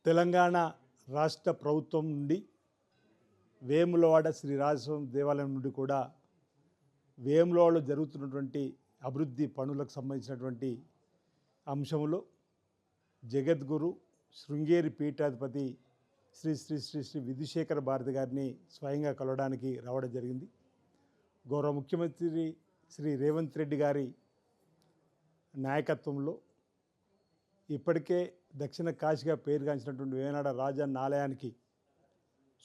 తెలంగాణ రాష్ట్ర ప్రభుత్వం నుండి వేములవాడ శ్రీ రాజస్వామి దేవాలయం నుండి కూడా వేములవాడలో జరుగుతున్నటువంటి అభివృద్ధి పనులకు సంబంధించినటువంటి అంశంలో జగద్గురు శృంగేరి పీఠాధిపతి శ్రీ శ్రీ శ్రీ శ్రీ విధుశేఖర భారతి గారిని స్వయంగా కలవడానికి రావడం జరిగింది. గౌరవ ముఖ్యమంత్రి శ్రీ రేవంత్ రెడ్డి గారి నాయకత్వంలో ఇప్పటికే దక్షిణ కాశీగా పేరుగాంచినటువంటి వేనాడ రాజన్న ఆలయానికి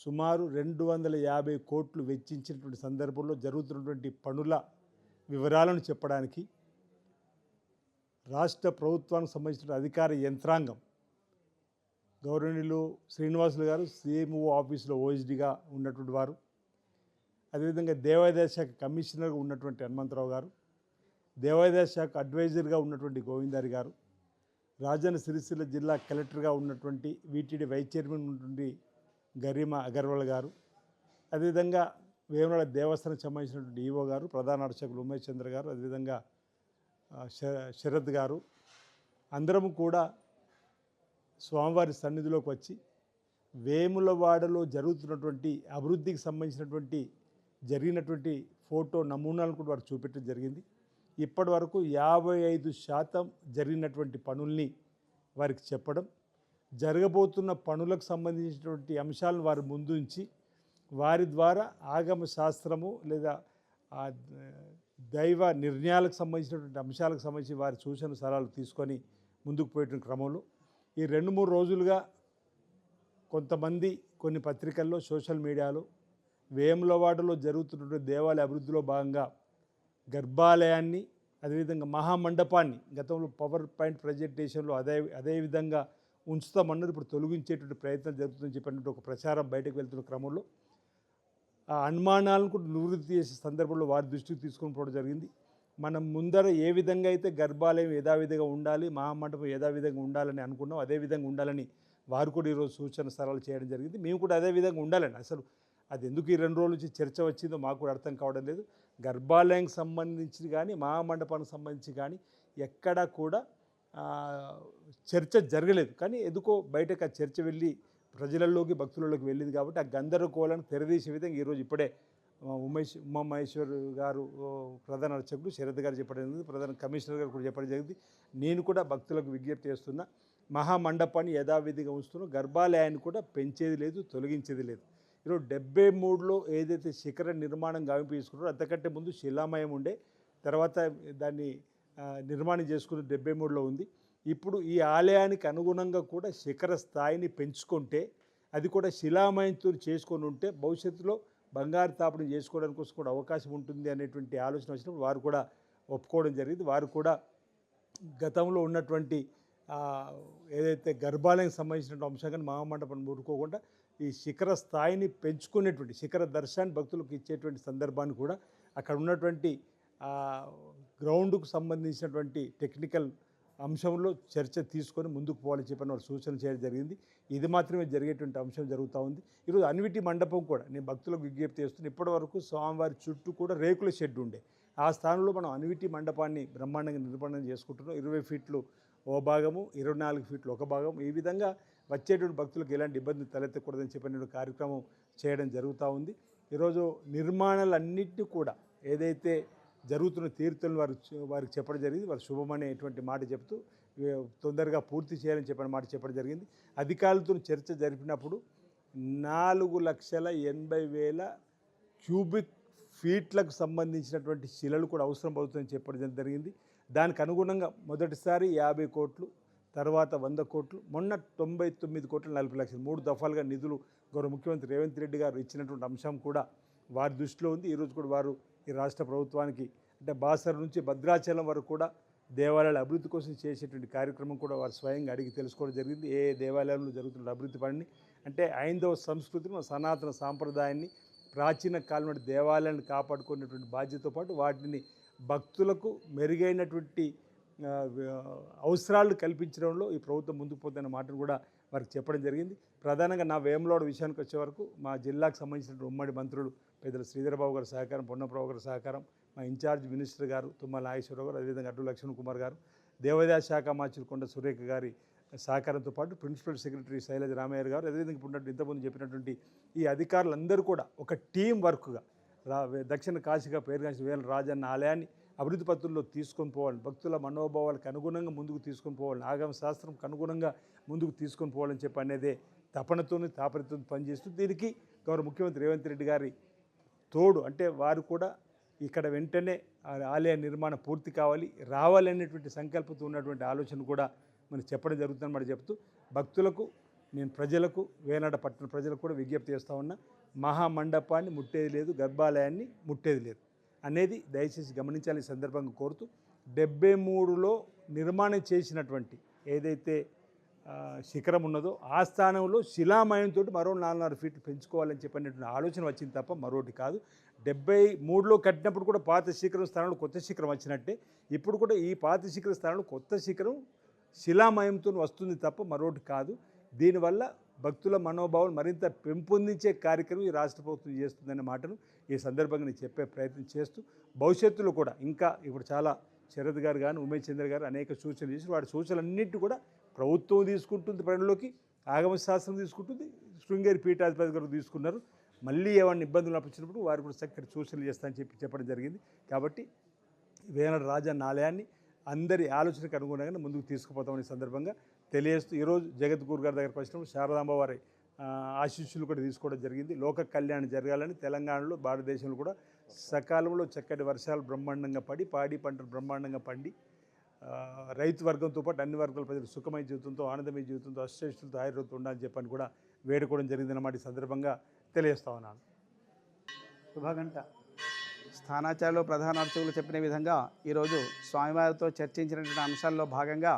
సుమారు 250 కోట్లు వెచ్చించినటువంటి సందర్భంలో జరుగుతున్నటువంటి పనుల వివరాలను చెప్పడానికి రాష్ట్ర ప్రభుత్వానికి సంబంధించిన అధికార యంత్రాంగం గౌరవనీయులు శ్రీనివాసులు గారు సిఎంఓ ఆఫీసులో ఓఎస్డీగా ఉన్నటువంటి వారు, అదేవిధంగా దేవాదాయ శాఖ కమిషనర్గా ఉన్నటువంటి హనుమంతరావు గారు, దేవాదాయ శాఖ అడ్వైజర్గా ఉన్నటువంటి గోవిందారి గారు, రాజన్న సిరిసిల్ల జిల్లా కలెక్టర్గా ఉన్నటువంటి వీటీడీ వైస్ చైర్మన్ ఉన్నటువంటి గరిమా అగర్వాల్ గారు, అదేవిధంగా వేములవాడ దేవస్థానానికి సంబంధించినటువంటి ఈవో గారు, ప్రధాన అర్చకులు ఉమేష్ చంద్ర గారు, అదేవిధంగా శరత్ గారు, అందరము కూడా స్వామివారి సన్నిధిలోకి వచ్చి వేములవాడలో జరుగుతున్నటువంటి అభివృద్ధికి సంబంధించినటువంటి జరిగినటువంటి ఫోటో నమూనాలను కూడా వారు చూపెట్టడం జరిగింది. ఇప్పటి వరకు 55% జరిగినటువంటి పనుల్ని వారికి చెప్పడం, జరగబోతున్న పనులకు సంబంధించినటువంటి అంశాలను వారి ముందుంచి వారి ద్వారా ఆగమ శాస్త్రము లేదా దైవ నిర్ణయాలకు సంబంధించినటువంటి అంశాలకు సంబంధించి వారి సూచన సలహాలు తీసుకొని ముందుకు పోయేటువంటి క్రమంలో ఈ 2-3 రోజులుగా కొంతమంది కొన్ని పత్రికల్లో సోషల్ మీడియాలో వేములవాడలో జరుగుతున్నటువంటి దేవాలయ అభివృద్ధిలో భాగంగా గర్భాలయాన్ని అదేవిధంగా మహామండపాన్ని గతంలో పవర్ పాయింట్ ప్రజెంటేషన్లో అదేవిధంగా ఉంచుతామన్నది ఇప్పుడు తొలగించేటువంటి ప్రయత్నం జరుగుతుందని చెప్పినట్టు ఒక ప్రచారం బయటకు వెళ్తున్న క్రమంలో ఆ అనుమానాలను కూడా నివృత్తి చేసే సందర్భంలో వారి దృష్టికి తీసుకొని పోవడం జరిగింది. మనం ముందర ఏ విధంగా అయితే గర్భాలయం యథావిధిగా ఉండాలి, మహామండపం యథావిధంగా ఉండాలని అనుకున్నాం, అదేవిధంగా ఉండాలని వారు కూడా ఈరోజు సూచన సలహాలు చేయడం జరిగింది. మేము కూడా అదేవిధంగా ఉండాలండి. అసలు అది ఎందుకు ఈ 2 రోజుల నుంచి చర్చ వచ్చిందో మాకు కూడా అర్థం కావడం లేదు. గర్భాలయానికి సంబంధించి కానీ మహామండపానికి సంబంధించి కానీ ఎక్కడా కూడా చర్చ జరగలేదు. కానీ ఎందుకో బయటకు ఆ చర్చ వెళ్ళి ప్రజలలోకి భక్తులలోకి వెళ్ళింది కాబట్టి ఆ గందరగోళాన్ని తెరదీసే విధంగా ఈరోజు ఇప్పుడే ఉమామహేశ్వర్ గారు ప్రధాన అర్చకులు శరత్ గారు చెప్పడం జరిగింది, ప్రధాన కమిషనర్ గారు కూడా చెప్పడం జరిగింది. నేను కూడా భక్తులకు విజ్ఞప్తి చేస్తున్నా, మహామండపాన్ని యథావిధిగా ఉంచుతున్నా, గర్భాలయాన్ని కూడా పెంచేది లేదు, తొలగించేది లేదు. ఈరోజు 73లో ఏదైతే శిఖర నిర్మాణం గావింపు చేసుకున్నారో అంతకంటే ముందు శిలామయం ఉండే, తర్వాత దాన్ని నిర్మాణం చేసుకుని 73లో ఉంది. ఇప్పుడు ఈ ఆలయానికి అనుగుణంగా కూడా శిఖర స్థాయిని పెంచుకుంటే అది కూడా శిలామయంతో చేసుకొని ఉంటే భవిష్యత్తులో బంగారు తాపడం చేసుకోవడానికి కోసం కూడా అవకాశం ఉంటుంది అనేటువంటి ఆలోచన వచ్చినప్పుడు వారు కూడా ఒప్పుకోవడం జరిగింది. వారు కూడా గతంలో ఉన్నటువంటి ఏదైతే గర్భాలయానికి సంబంధించిన అంశం కానీ మహామండపాన్ని ముట్టుకోకుండా ఈ శిఖర స్థాయిని పెంచుకునేటువంటి శిఖర దర్శనాన్ని భక్తులకు ఇచ్చేటువంటి సందర్భాన్ని కూడా అక్కడ ఉన్నటువంటి గ్రౌండ్కు సంబంధించినటువంటి టెక్నికల్ అంశంలో చర్చ తీసుకొని ముందుకు పోవాలని చెప్పిన వారు సూచన చేయడం జరిగింది. ఇది మాత్రమే జరిగేటువంటి అంశం జరుగుతూ ఉంది. ఈరోజు అన్విటి మండపం కూడా నేను భక్తులకు విజ్ఞప్తి చేస్తున్నాను. ఇప్పటి వరకు స్వామివారి చుట్టూ కూడా రేకుల షెడ్ ఉండే, ఆ స్థానంలో మనం అన్విటి మండపాన్ని బ్రహ్మాండంగా నిర్మాణం చేసుకుంటున్నాం. 20 ఫీట్లు ఓ భాగము, 24 ఫీట్లు ఒక భాగం, ఈ విధంగా వచ్చేటువంటి భక్తులకు ఎలాంటి ఇబ్బంది తలెత్తకూడదని చెప్పిన కార్యక్రమం చేయడం జరుగుతూ ఉంది. ఈరోజు నిర్మాణాలన్నింటినీ కూడా ఏదైతే జరుగుతున్న తీర్థులను వారికి చెప్పడం జరిగింది. వారు శుభమనేటువంటి మాట చెప్తూ తొందరగా పూర్తి చేయాలని చెప్పిన మాట చెప్పడం జరిగింది. అధికారులతో చర్చ జరిపినప్పుడు 4,80,000 క్యూబిక్ ఫీట్లకు సంబంధించినటువంటి శిలలు కూడా అవసరం అవుతుందని చెప్పడం జరిగింది. దానికి అనుగుణంగా మొదటిసారి 50 కోట్లు, తర్వాత 100 కోట్లు, మొన్న 99 కోట్లు 40 లక్షలు 3 దఫాలుగా నిధులు గౌరవ ముఖ్యమంత్రి రేవంత్ రెడ్డి గారు ఇచ్చినటువంటి అంశం కూడా వారి దృష్టిలో ఉంది. ఈరోజు కూడా వారు ఈ రాష్ట్ర ప్రభుత్వానికి అంటే బాసర నుంచి భద్రాచలం వరకు కూడా దేవాలయాల అభివృద్ధి కోసం చేసేటువంటి కార్యక్రమం కూడా వారు స్వయంగా అడిగి తెలుసుకోవడం జరిగింది. ఏ దేవాలయంలో జరుగుతున్న అభివృద్ధి పనిని అంటే హైందవ సంస్కృతిని, సనాతన సాంప్రదాయాన్ని, ప్రాచీన కాలం దేవాలయాన్ని కాపాడుకునేటువంటి బాధ్యతతో పాటు వాటిని భక్తులకు మెరుగైనటువంటి అవసరాలు కల్పించడంలో ఈ ప్రభుత్వం ముందుకు పోతున్న మాటను కూడా వారికి చెప్పడం జరిగింది. ప్రధానంగా నా వేములవాడ విషయానికి వచ్చే వరకు మా జిల్లాకు సంబంధించిన ఉమ్మడి మంత్రులు పెద్దల శ్రీధరబాబు గారి సహకారం, పొన్నప్రభు గారి సహకారం, మా ఇన్ఛార్జ్ మినిస్టర్ గారు తుమ్మల నాగేశ్వరరావు గారు, అదేవిధంగా అడ్డు లక్ష్మణ్ కుమార్ గారు, దేవాదాయ శాఖ మంత్రి కొండ సురేఖ గారి సహకారంతో పాటు ప్రిన్సిపల్ సెక్రటరీ శైలజ రామయ్య గారు, అదేవిధంగా ఇప్పుడు ఇంతకుముందు చెప్పినటువంటి ఈ అధికారులందరూ కూడా ఒక టీం వర్క్గా దక్షిణ కాశీగా పేరుగాంచిన వేల రాజన్న ఆలయాన్ని అభివృద్ధి పత్రుల్లో తీసుకొని పోవాలని, భక్తుల మనోభావాలకు అనుగుణంగా ముందుకు తీసుకొని పోవాలని, ఆగమ శాస్త్రంకు అనుగుణంగా ముందుకు తీసుకొని పోవాలని చెప్పి అనేదే తపనతోని తాపరితో పనిచేస్తూ దీనికి గౌరవ ముఖ్యమంత్రి రేవంత్ రెడ్డి గారి తోడు అంటే వారు కూడా ఇక్కడ వెంటనే ఆలయ నిర్మాణం పూర్తి రావాలనేటువంటి సంకల్పంతో ఉన్నటువంటి ఆలోచన కూడా మనకు చెప్పడం జరుగుతుందని మనం చెప్తూ భక్తులకు నేను ప్రజలకు వేనాడ పట్టణ ప్రజలకు కూడా విజ్ఞప్తి చేస్తూ ఉన్నా, మహామండపాన్ని ముట్టేది లేదు, గర్భాలయాన్ని ముట్టేది లేదు అనేది దయచేసి గమనించాలని సందర్భంగా కోరుతూ 73లో నిర్మాణం చేసినటువంటి ఏదైతే శిఖరం ఉన్నదో ఆ స్థానంలో శిలామయంతో మరో 4.5 ఫీట్లు పెంచుకోవాలని చెప్పినటువంటి ఆలోచన వచ్చింది తప్ప మరొకటి కాదు. 73లో కట్టినప్పుడు కూడా పాత శిఖరం స్థానంలో కొత్త శిఖరం వచ్చినట్టే ఇప్పుడు కూడా ఈ పాత శిఖరం స్థానంలో కొత్త శిఖరం శిలామయంతో వస్తుంది తప్ప మరొకటి కాదు. దీనివల్ల భక్తుల మనోభావాలు మరింత పెంపొందించే కార్యక్రమం ఈ రాష్ట్ర ప్రభుత్వం చేస్తుందనే మాటను ఈ సందర్భంగా నేను చెప్పే ప్రయత్నం చేస్తూ భవిష్యత్తులో కూడా ఇంకా ఇప్పుడు చాలా శరత్ గారు కానీ ఉమేష్ చంద్ర గారు అనేక సూచనలు చేసి వాటి సూచనలన్నింటి కూడా ప్రభుత్వం తీసుకుంటుంది, పరిగణలోకి ఆగమ శాస్త్రం తీసుకుంటుంది, శృంగేరి పీఠాధిపతి గారు తీసుకున్నారు. మళ్ళీ ఏమైనా ఇబ్బందులు అనిపించినప్పుడు వారు కూడా చక్కటి సూచనలు చేస్తానని చెప్పడం జరిగింది. కాబట్టి వేనాడు రాజన్న ఆలయాన్ని అందరి ఆలోచనకు అనుగుణంగా ముందుకు తీసుకుపోతామని సందర్భంగా తెలియజేస్తూ ఈరోజు జగద్గురు గారి దగ్గరకు వచ్చినప్పుడు శారదాంబ వారి ఆశీస్సులు కూడా తీసుకోవడం జరిగింది. లోక కళ్యాణం జరగాలని తెలంగాణలో భారతదేశంలో కూడా సకాలంలో చక్కటి వర్షాలు బ్రహ్మాండంగా పడి పాడి పంటలు బ్రహ్మాండంగా పండి రైతు వర్గంతో పాటు అన్ని వర్గాల ప్రజలు సుఖమయ జీవితంతో ఆనందమయ జీవితంతో అశ్రేష్ఠులతో ఆయుర్వేదంతో ఉండాలని చెప్పని కూడా వేడుకోవడం జరిగిందన్నమాట ఈ సందర్భంగా తెలియజేస్తా ఉన్నాను. శుభగంట స్థానాచార్యులు ప్రధాన అర్చకులు చెప్పిన విధంగా ఈరోజు స్వామివారితో చర్చించినటువంటి అంశాల్లో భాగంగా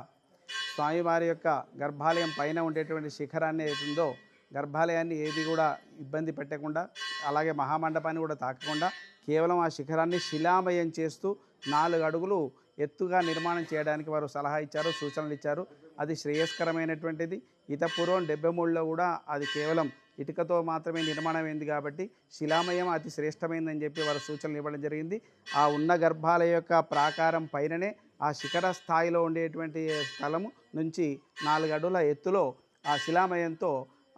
స్వామివారి యొక్క గర్భాలయం పైన ఉండేటువంటి శిఖరాన్ని ఏతుందో గర్భాలయాన్ని ఏది కూడా ఇబ్బంది పెట్టకుండా అలాగే మహామండపాన్ని కూడా తాకకుండా కేవలం ఆ శిఖరాన్ని శిలామయం చేస్తూ 4 అడుగులు ఎత్తుగా నిర్మాణం చేయడానికి వారు సలహా ఇచ్చారు, సూచనలు ఇచ్చారు. అది శ్రేయస్కరమైనటువంటిది. ఇతపూర్వం 73లో కూడా అది కేవలం ఇటుకతో మాత్రమే నిర్మాణం అయింది కాబట్టి శిలామయం అతి శ్రేష్టమైందని చెప్పి వారు సూచనలు ఇవ్వడం జరిగింది. ఆ ఉన్న గర్భాలయ యొక్క ప్రాకారం పైననే ఆ శిఖర స్థాయిలో ఉండేటువంటి స్థలము నుంచి 4 అడుగుల ఎత్తులో ఆ శిలామయంతో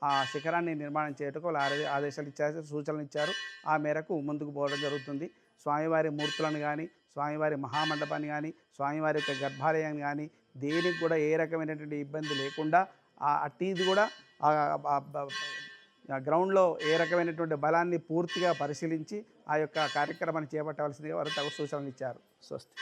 ఆ శిఖరాన్ని నిర్మాణం చేయటకు వాళ్ళు ఆదేశాలు ఇచ్చారు, సూచనలు ఇచ్చారు. ఆ మేరకు ముందుకు పోవడం జరుగుతుంది. స్వామివారి మూర్తులను కానీ స్వామివారి మహామండపాన్ని కానీ స్వామివారి యొక్క గర్భాలయాన్ని కానీ దేనికి కూడా ఏ రకమైనటువంటి ఇబ్బంది లేకుండా అట్టిది కూడా గ్రౌండ్లో ఏ రకమైనటువంటి బలాన్ని పూర్తిగా పరిశీలించి ఆ యొక్క కార్యక్రమాన్ని చేపట్టవలసిందిగా వారు తగు సూచనలు ఇచ్చారు. స్వస్తి.